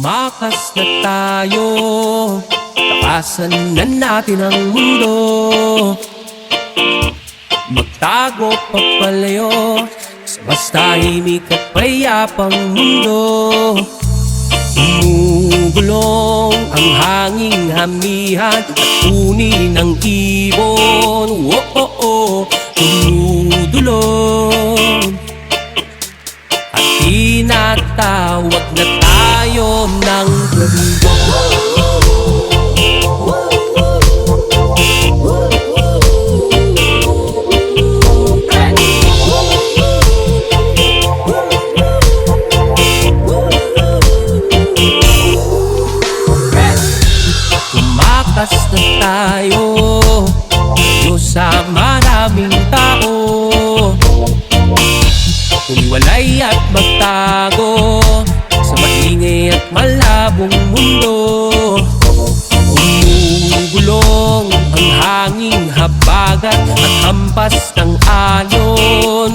Tumakas na tayo, takasan na natin ang mundo. Magtago papalayo sa mas tahimik at payapang mundo. Gumugulong ang hanging hamihan at uni ng ibon. Dumudulong at tinatawag na tayo ng mundo. Tumakas na tayo sa maraming tao, humiwalay at magtago sa maingay at malabong mundo. Gumugulong ang hanging habagat at hampas ng alon.